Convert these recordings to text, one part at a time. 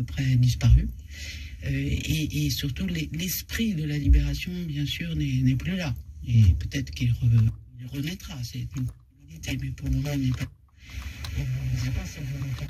peu près disparu. Et surtout, l'esprit de la libération, bien sûr, n'est plus là. Et peut-être qu'il renaîtra. C'est une possibilité, mais pour le moment, il n'est pas. Je ne sais pas si vous m'entendez.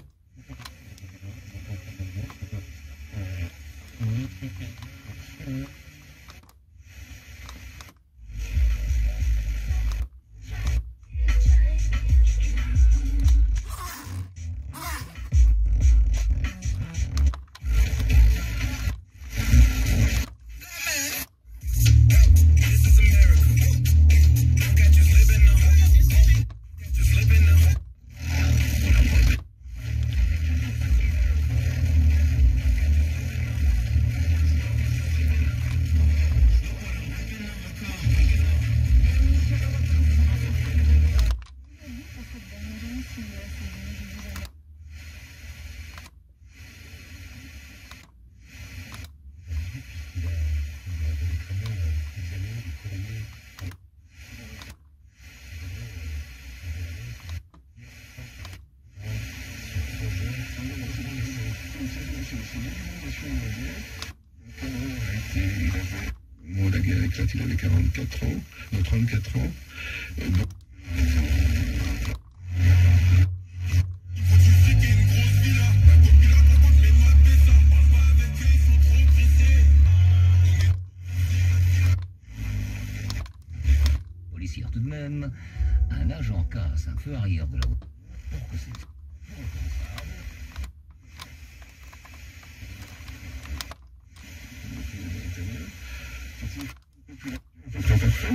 La guerre éclate, il avait 44 ans, 34 ans. Donc... Policière tout de même, un agent casse un feu arrière de la route. Pourquoi c'est...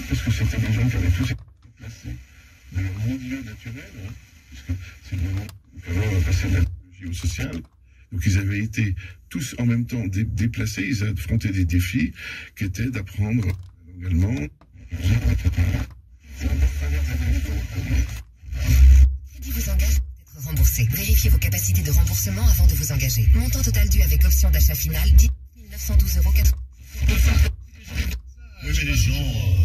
Parce que c'était des gens qui avaient tous été placés dans leur milieu naturel, hein, puisque c'est le moment où on va passer de la biologie au social. Donc ils avaient été tous en même temps déplacés, ils affrontaient des défis qui étaient d'apprendre également. Qui vous engage peut être remboursé. Vérifiez vos capacités de remboursement avant de vous engager. Montant total dû avec option d'achat finale, 10 912,80 €. Oui, mais les gens...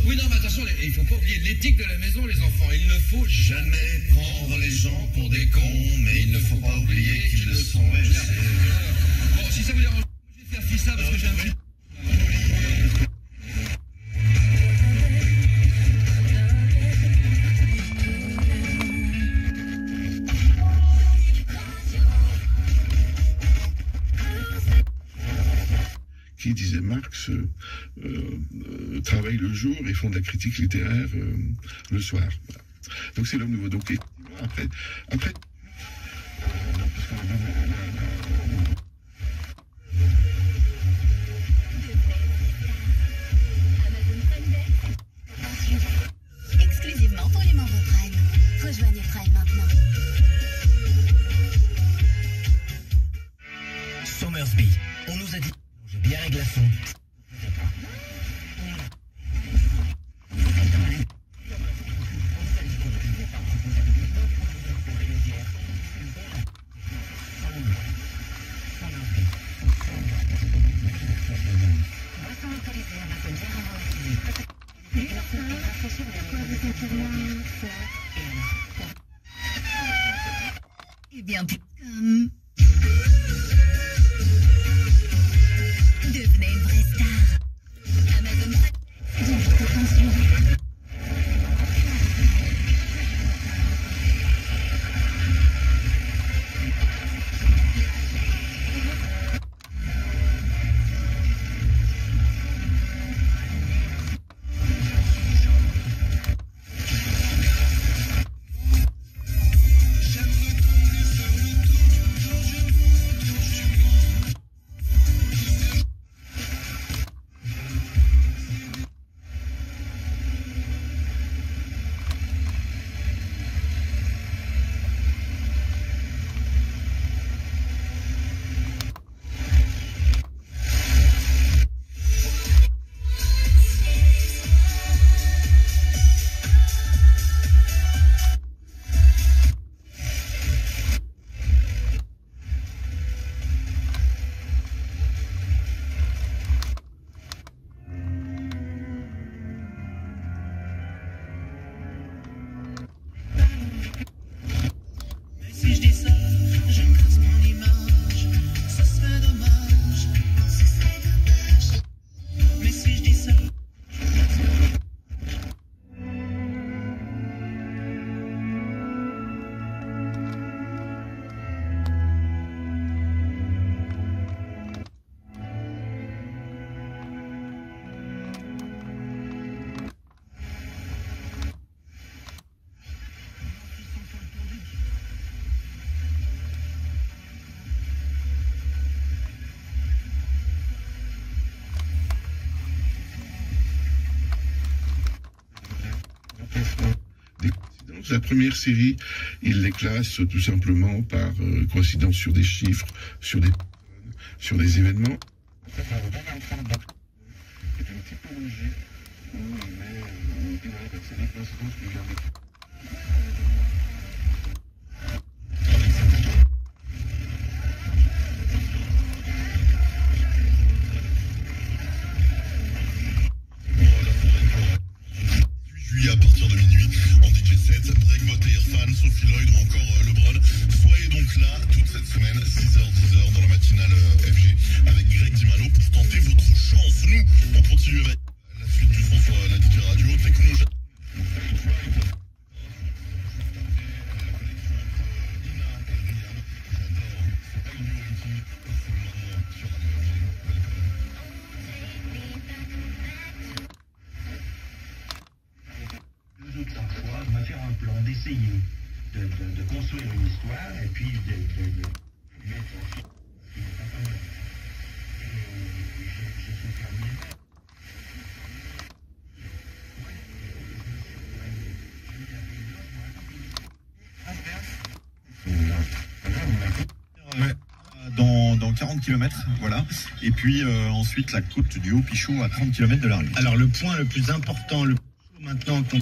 Oui, non, mais attention, il ne faut pas oublier l'éthique de la maison, les enfants. Il ne faut jamais prendre les gens pour des cons, mais il ne faut pas oublier qu'ils le sont. Ouais, je sais. Bon, si ça vous dérange, je vais faire fissa parce que j'ai un petit... Qui disait Marx travaillent le jour et font de la critique littéraire le soir. Voilà. Donc c'est l'homme nouveau. Donc après Exclusivement pour les membres Prime. Rejoignez Prime maintenant. Somersby, on nous a dit bien les glaçons. Eh bien, comme... Devenez une vraie star. Amazon des coïncidences. La première série, il les classe tout simplement par coïncidence sur des chiffres, sur des personnes, sur des événements. C'est une typologie où il met c'est des coïncidences que j'ai. À partir de minuit en DJ set, Breakbot et Irfan, Sophie Lloyd ou encore LeBron. Soyez donc là toute cette semaine, 6h-10h dans la matinale FG avec Greg Dimano pour tenter votre chance. Nous, on continue avec la suite du son sur la DJ Radio, Technologie. Faire un plan, d'essayer de construire une histoire et puis de mettre en film. Je suis fermier. Dans 40 km, voilà. Et puis ensuite la côte du Haut-Pichot à 30 km de l'Arly. Alors le point le plus important, le plus chaud maintenant qu'on...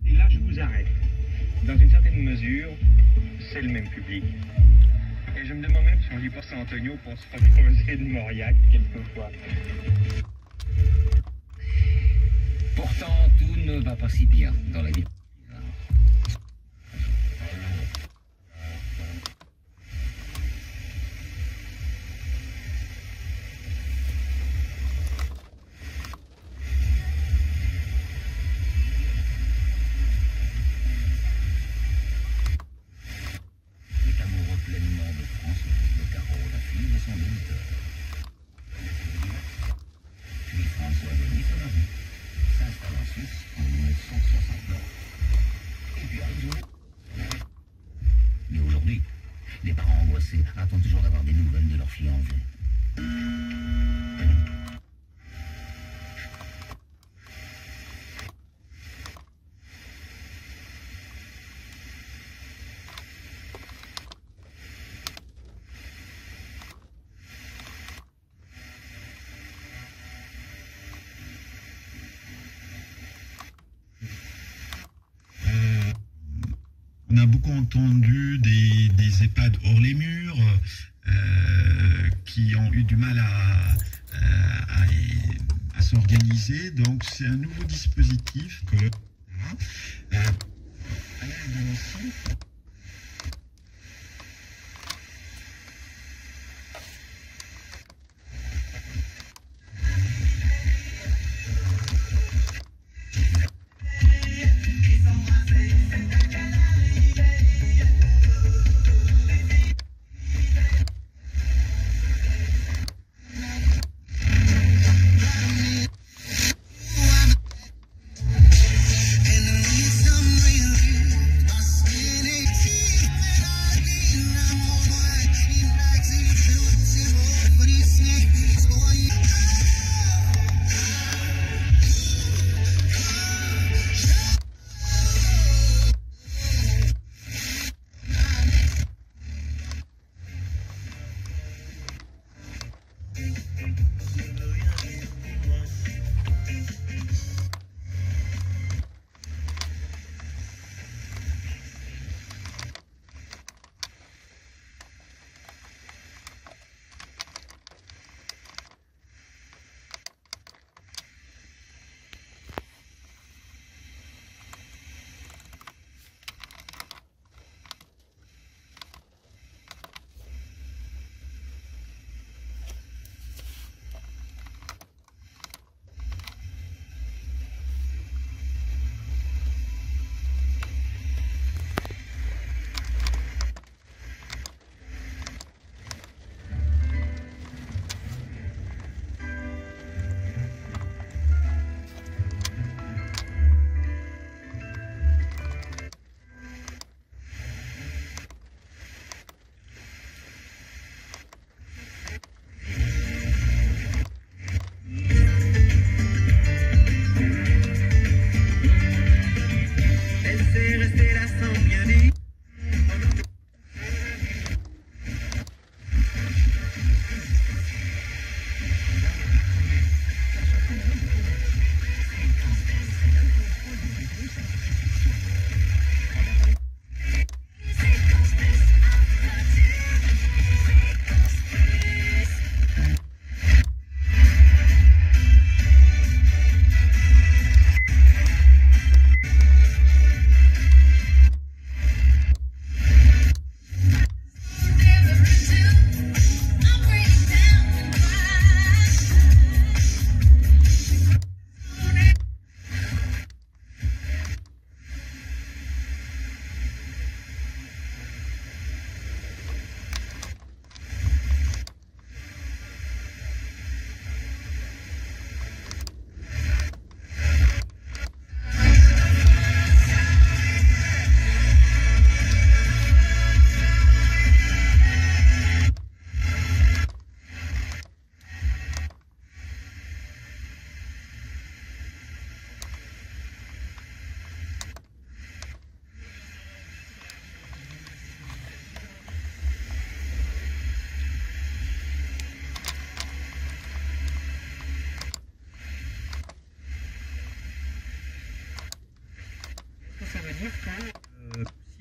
Et là, je vous arrête. Dans une certaine mesure, c'est le même public. Et je me demande même si on lit pas San Antonio pour se reposer de Mauriac, quelquefois. Pourtant, tout ne va pas si bien dans la vie. Mais aujourd'hui, les parents angoissés attendent toujours d'avoir des nouvelles de leur fille en vie. On a beaucoup entendu des EHPAD hors les murs qui ont eu du mal à s'organiser. Donc c'est un nouveau dispositif que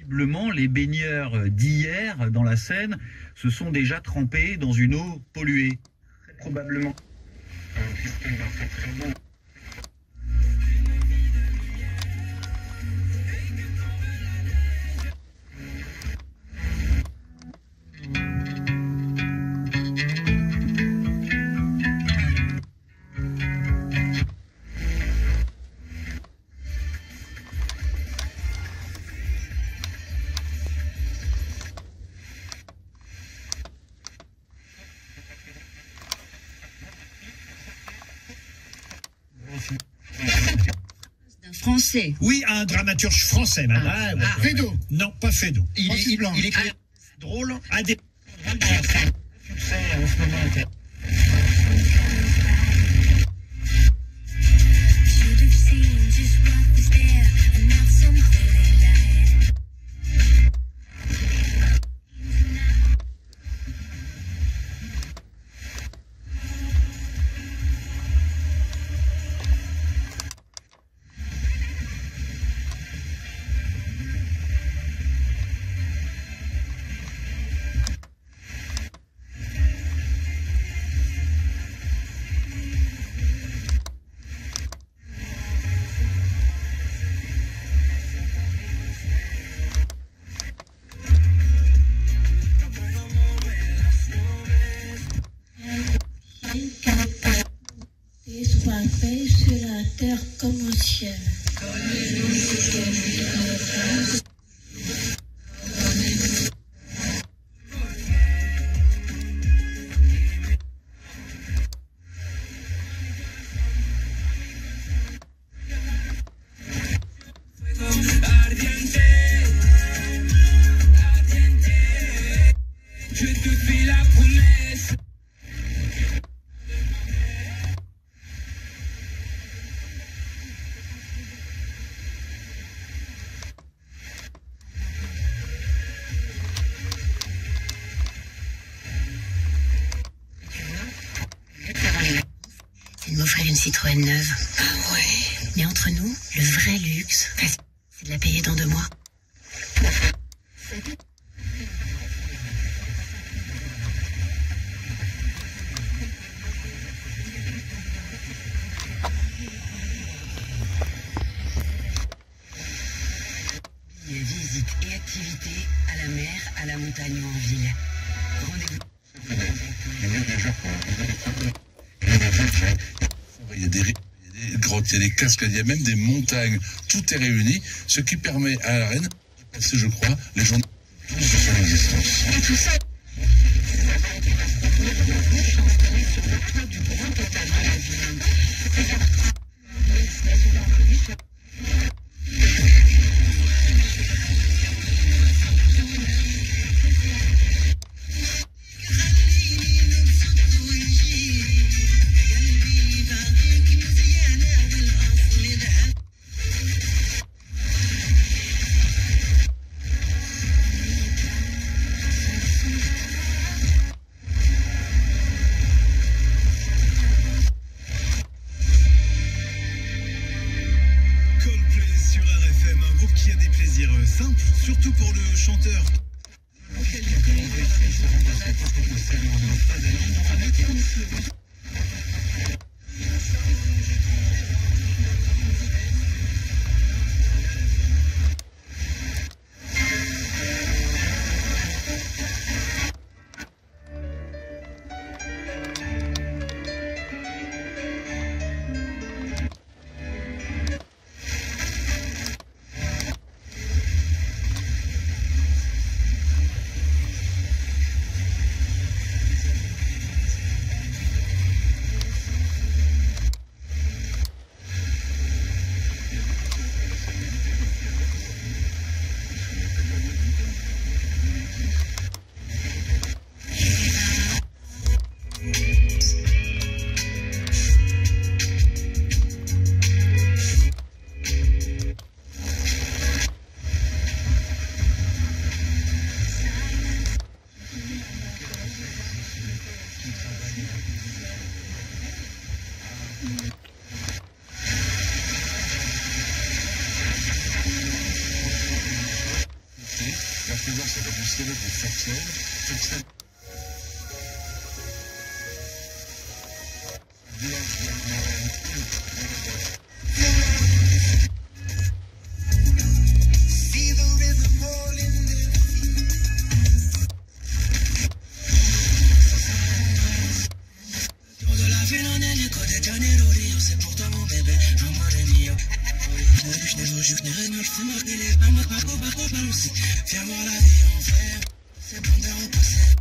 Visiblement, les baigneurs d'hier dans la Seine se sont déjà trempés dans une eau polluée. Très probablement. Un système très bon. Français. Oui, un dramaturge français, madame. Feydeau. Non, pas Feydeau. Il écrit drôle. Un des... Soit fait sur la terre comme au ciel. Je te fais la promesse. C'est de m'offrir une Citroën neuve. Ah ouais. Mais entre nous, le vrai luxe, c'est de la payer dans 2 mois. Visite et activités à la mer, à la montagne ou en ville. Rendez-vous. Il y a des grottes, il y a des cascades, il y a même des montagnes. Tout est réuni, ce qui permet à la reine de passer, je crois, les gens de son existence. Et tout ça. Simple, surtout pour le chanteur. présent, ça va du célèbre Forçel. Faire voir la vie en vert, c'est bon de repasser.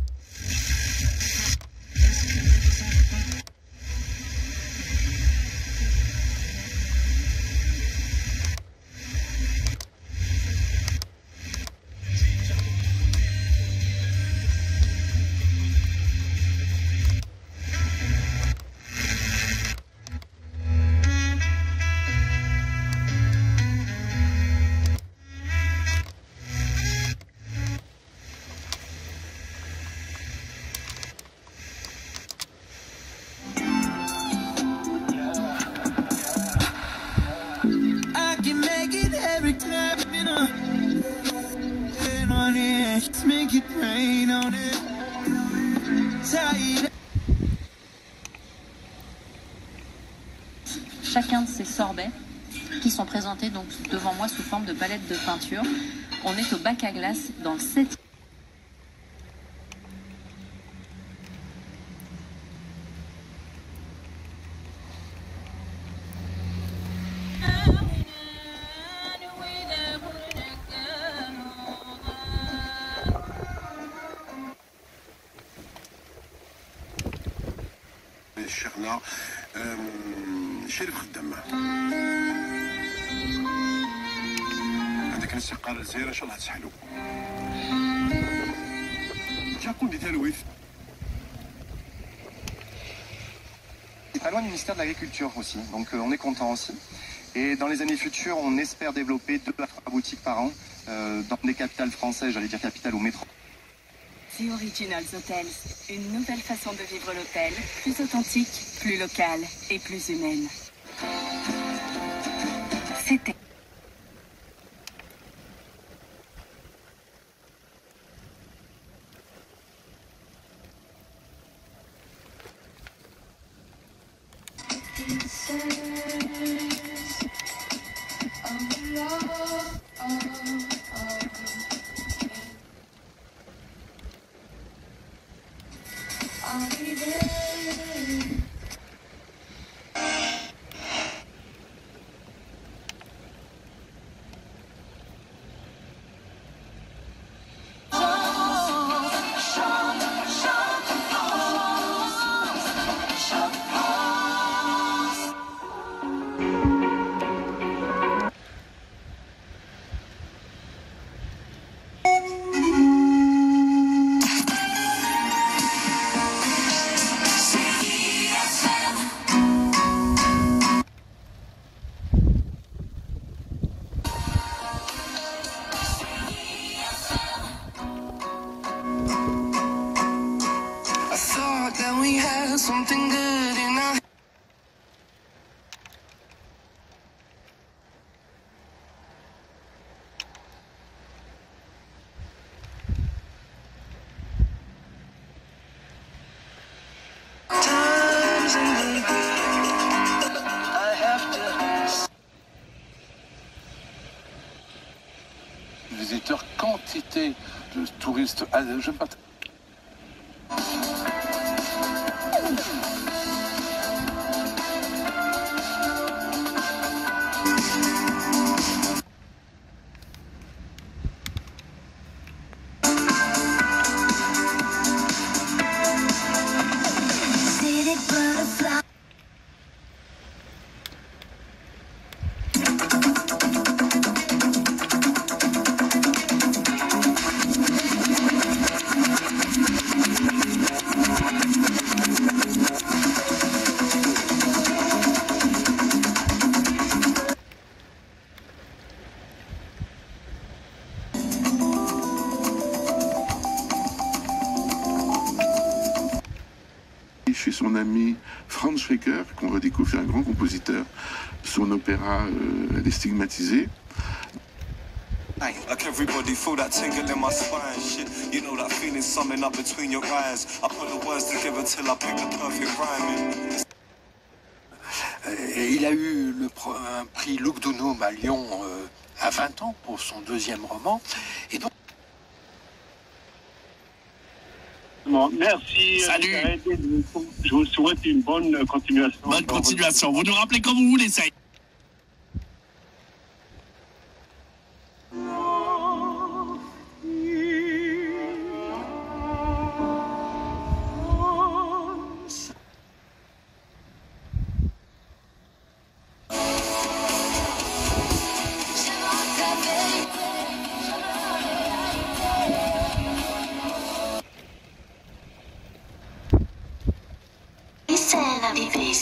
Chacun de ces sorbets qui sont présentés donc devant moi sous forme de palette de peinture. On est au bac à glace dans le 7e. شيخنا شريف خدام هذاك الاستقاله الزهيره ان شاء الله تسحلو تكون دي تلويف Pas loin du ministère de l'Agriculture aussi, donc on est content aussi. Et dans les années futures, on espère développer 2 à 3 boutiques par an dans des capitales françaises, j'allais dire capitales ou métro. The Originals Hotels, une nouvelle façon de vivre l'hôtel, plus authentique, plus locale et plus humaine. C'était... Something good in our times in the good. I have to visiteurs, quantité de touristes, j'aime pas. Chez son ami Franz Schreker, qu'on redécouvre, c'est un grand compositeur. Son opéra Les Stigmatisés. Like everybody feel that tingle in my spine. Shit, you know that feeling summing up between your eyes. I put the words together till I pick the perfect rhyming. Il a eu un prix Lugdunum à Lyon à 20 ans pour son deuxième roman. Et donc... Bon, merci. Salut. Je vous souhaite une bonne continuation. Bonne continuation. Vous nous rappelez quand vous voulez, ça.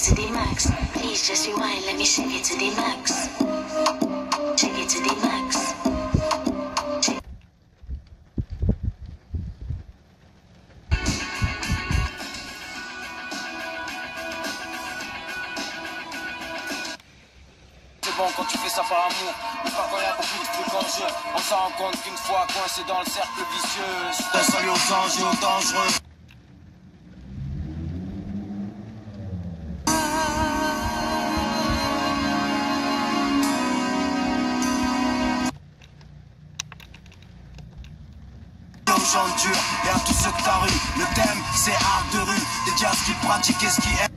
To the max. Please just rewind, let me shake it to the max. Shake it to the max. C'est bon quand tu fais ça par amour, mais pas quand il y a beaucoup de trucs en jeu. On s'en rend compte qu'une fois coincé dans le cercle vicieux, c'est un salut aux anges et aux dangereux. Gens durs et à tous ceux de ta rue. Le thème c'est art de rue. Dédié à ce qui pratique et ce qui est.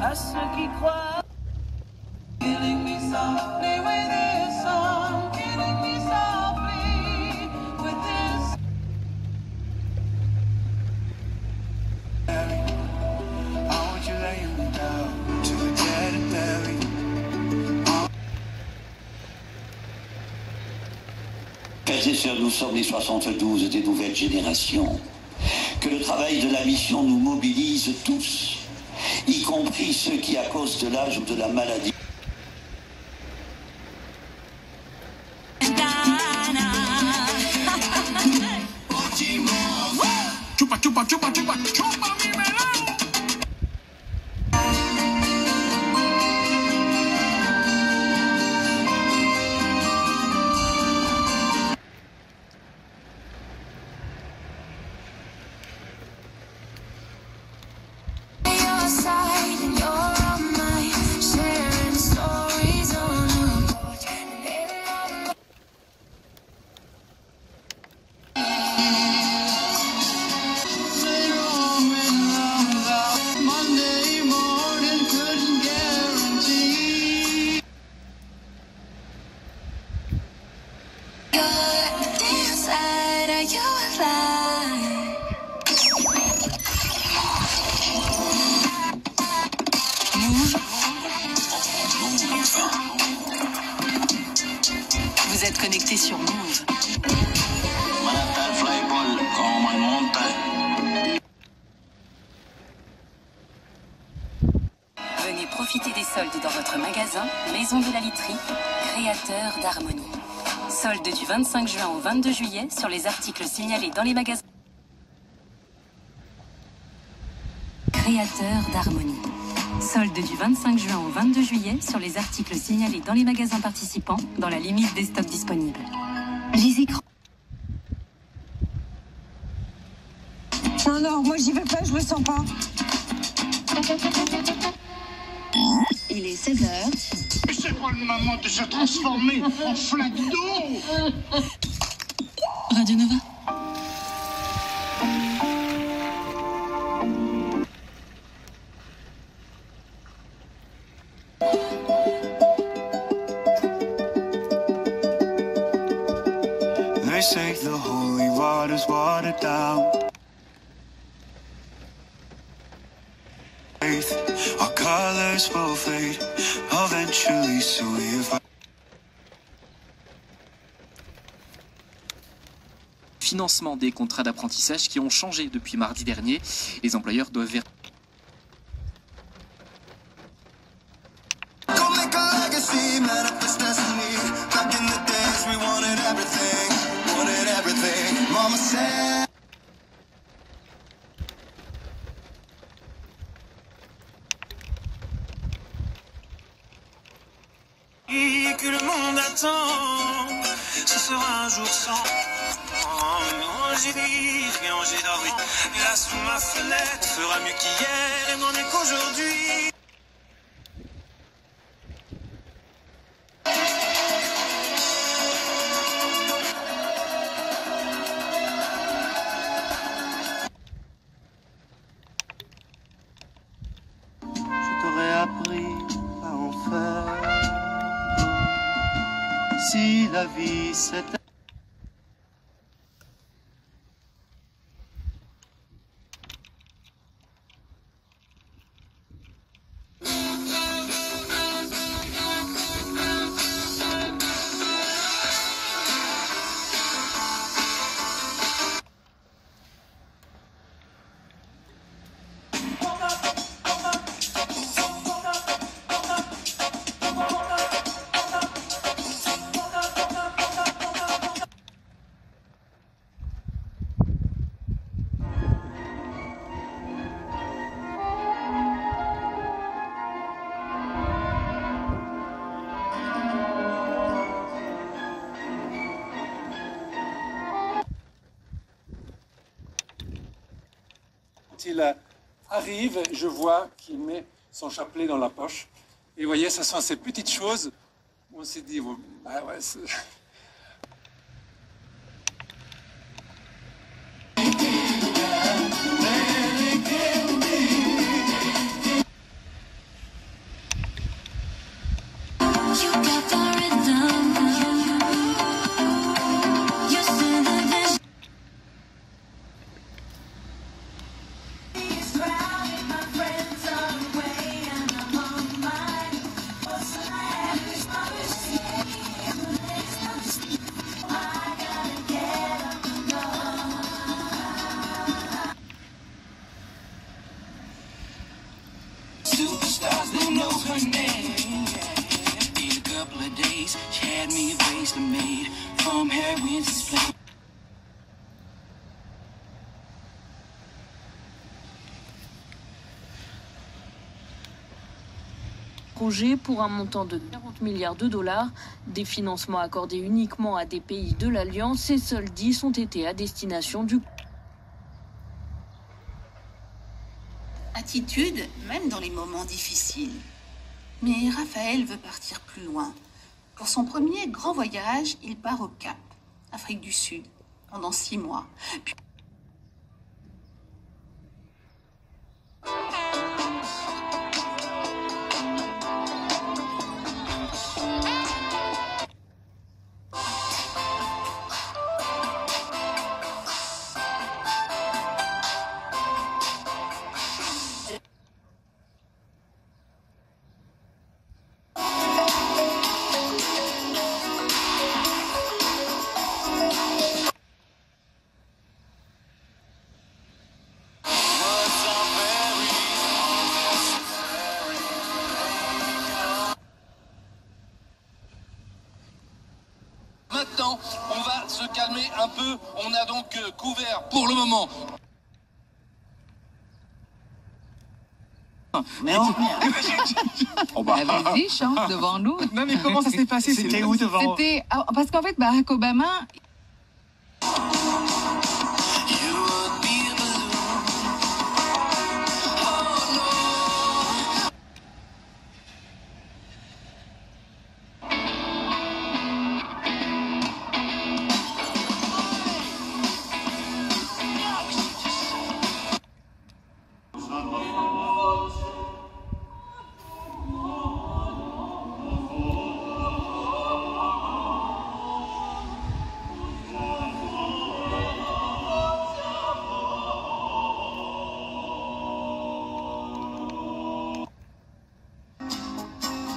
À ceux qui croient. Killing me softly with this song. Killing me softly with this. I want you laying me down to the dead and buried. Frères et sœurs, nous sommes les 72 des nouvelles générations. Que le travail de la mission nous mobilise tous, y compris ceux qui, à cause de l'âge ou de la maladie, chupa, chupa, chupa, chupa, chupa mi melón. Vous êtes connecté sur Move. Venez profiter des soldes dans votre magasin Maison de la Literie, créateur d'harmonie. Soldes du 25 juin au 22 juillet sur les articles signalés dans les magasins. Créateur d'harmonie. Soldes du 25 juin au 22 juillet sur les articles signalés dans les magasins participants dans la limite des stocks disponibles. Les écrans. Non, moi j'y vais pas, je le sens pas. Il est 16h. C'est pas le moment de se transformer en flaque d'eau. Radio Nova. They say the holy water's watered down. Our colors will fade eventually, so if I... Financement des contrats d'apprentissage qui ont changé depuis mardi dernier. Les employeurs doivent verser. Et que le monde attend, ce sera un jour sans. Oh, j'ai ri, rien, j'ai dormi. Là sous ma fenêtre, fera mieux qu'hier et n'en est qu'aujourd'hui. Je t'aurais appris à en faire. Si la vie c'était. Il arrive, je vois qu'il met son chapelet dans la poche. Et vous voyez, ce sont ces petites choses où on s'est dit, bah ouais, Superstars, they know her name. In a couple of days, she had me a bracelet made from heroin's display. Projet pour un montant de 40 milliards de dollars, des financements accordés uniquement à des pays de l'Alliance et seuls 10 ont été à destination du. Attitude, même dans les moments difficiles. Mais Raphaël veut partir plus loin. Pour son premier grand voyage, il part au Cap, Afrique du Sud, pendant 6 mois. Puis... Maintenant, on va se calmer un peu. On a donc couvert pour le moment. Mais on... Vas-y, chante devant nous. Non mais comment ça s'est passé? C'était où devant? C'était parce qu'en fait Barack Obama.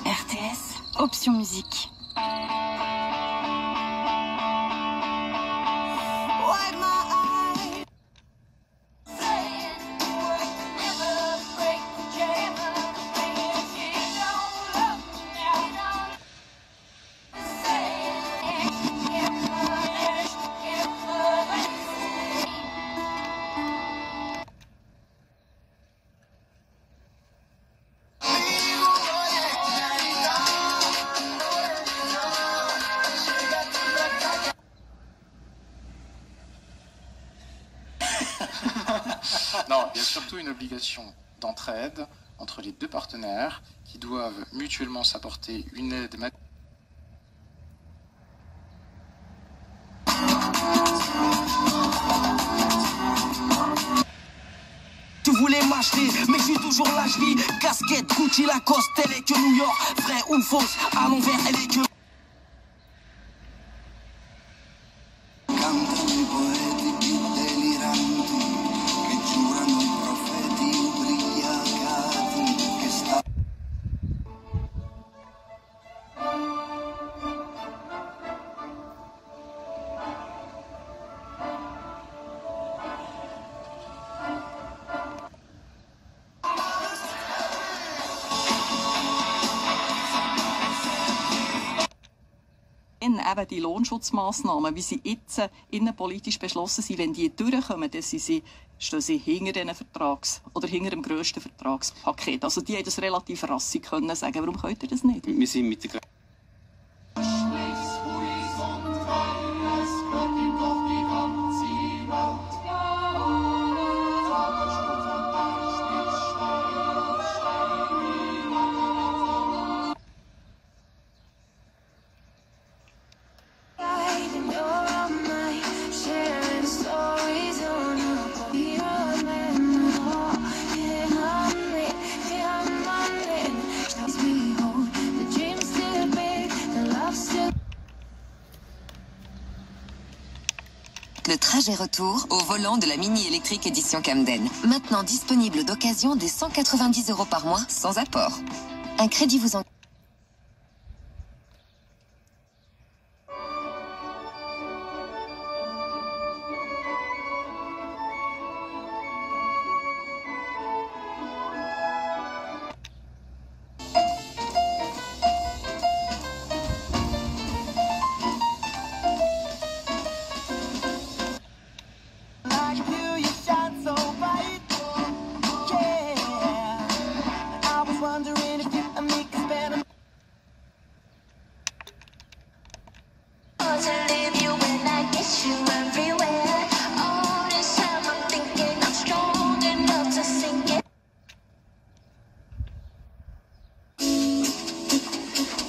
RTS, option musique. surtout une obligation d'entraide entre les deux partenaires qui doivent mutuellement s'apporter une aide matérielle. Tu voulais m'acheter, mais j'ai toujours la cheville. Casquette, Gucci, Lacoste, elle est que New York. Vrai ou fausse, à l'envers, elle est que... Eben die Lohnschutzmaßnahmen, wie sie jetzt innenpolitisch beschlossen sind, wenn die durchkommen, dann stehen sie hinter diesen oder hinter dem grössten Vertragspaket. Also die haben das relativ rassig können sagen. Warum könnt ihr das nicht? Wir sind mit der Le trajet retour au volant de la Mini électrique édition Camden. Maintenant disponible d'occasion dès 190 € par mois sans apport. Un crédit vous en...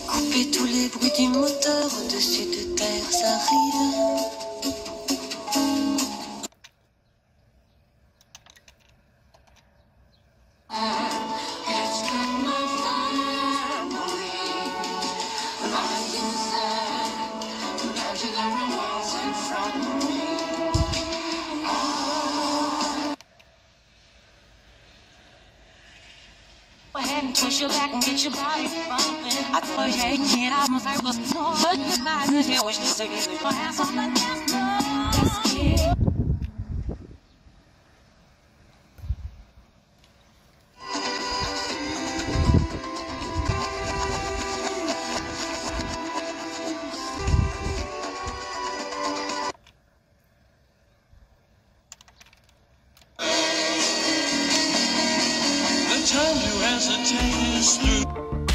Couper tous les bruits du moteur au-dessus de terre, ça arrive. Push your back and get your body bumping. I thought you had get out my circles, but the eyes is here. Wish to say this with my hands on my dance. The time to hesitate is through.